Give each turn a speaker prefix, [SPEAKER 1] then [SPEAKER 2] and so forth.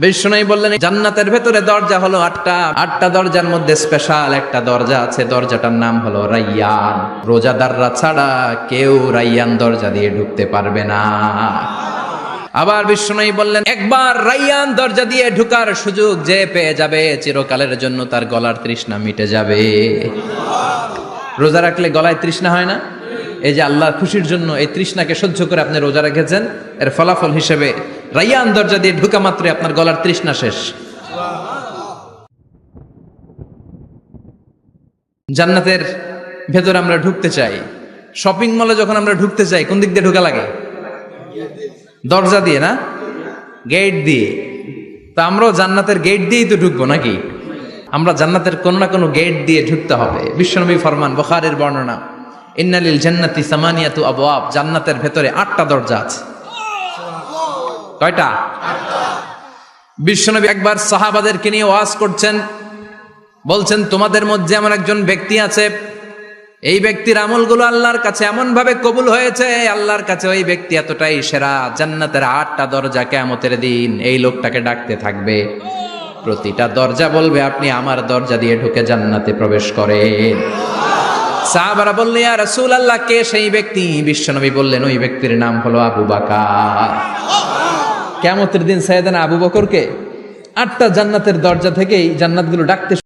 [SPEAKER 1] বিষ্ণু বললেন জান্নাতের ভেতরে দরজা হলো আটটা দরজার মধ্যে স্পেশাল একটা দরজা আছে, দরজাটার নাম হলো রাইয়ান। রোজাদাররা ছাড়া কেউ রাইয়ান দরজা দিয়ে ঢুকতে পারবে না। আবার বিষ্ণু বললেন একবার রাইয়ান দরজা দিয়ে ঢুকার সুযোগ যে পেয়ে যাবে চিরকালের জন্য তার গলার তৃষ্ণা মিটে যাবে। রোজা রাখলে গলায় তৃষ্ণা হয় না? এই যে আল্লাহর খুশির জন্য এই তৃষ্ণাকে সহ্য করে আপনি রোজা রেখেছেন, এর ফলাফল হিসেবে রাইয়ান দরজা দিয়ে ঢুকা মাত্রই আপনার গলার তৃষ্ণা শেষ। জান্নাতের ভেতরে আমরা ঢুকতে চাই, শপিং মলে যখন আমরা ঢুকতে চাই কোন দিক দিয়ে ঢোকা লাগে? দরজা দিয়ে না, গেট দিয়ে। তা আমরাও জান্নাতের গেট দিয়েই তো ঢুকবো নাকি? আমরা জান্নাতের কোনো না কোনো গেট দিয়ে ঢুকতে হবে। বিশ্বনবী ফরমান, বুখারীর বর্ণনা, ইন্নালিল জান্নাতি সামানিয়াতু আবওয়াব, জান্নাতের ভেতরে 8টা দরজা আছে। কয়টা? বিশ্বনবী একবার সাহাবাদেরকে নিয়ে ওয়াজ করছেন, বলছেন তোমাদের মধ্যে এমন একজন ব্যক্তি আছে, এই ব্যক্তির আমলগুলো আল্লাহর কাছে এমন ভাবে কবুল হয়েছে, আল্লাহর কাছে ওই ব্যক্তি এতটাই সেরা, জান্নাতের 8টা দরজা কিয়ামতের দিন এই লোকটাকে ডাকতে থাকবে। প্রতিটা দরজা বলবে আপনি আমার দরজা দিয়ে ঢুকে জান্নাতে প্রবেশ করেন। সাহাবারা বললেন ইয়া রাসূলুল্লাহ, কে সেই ব্যক্তি? বিশ্বনবী বললেন ওই ব্যক্তির নাম হলো আবু বকর। কিয়ামতের দিন সাইয়েদনা আবু বকরকে 8টা জান্নাতের দরজা থেকেই জান্নাতগুলো ডাকতে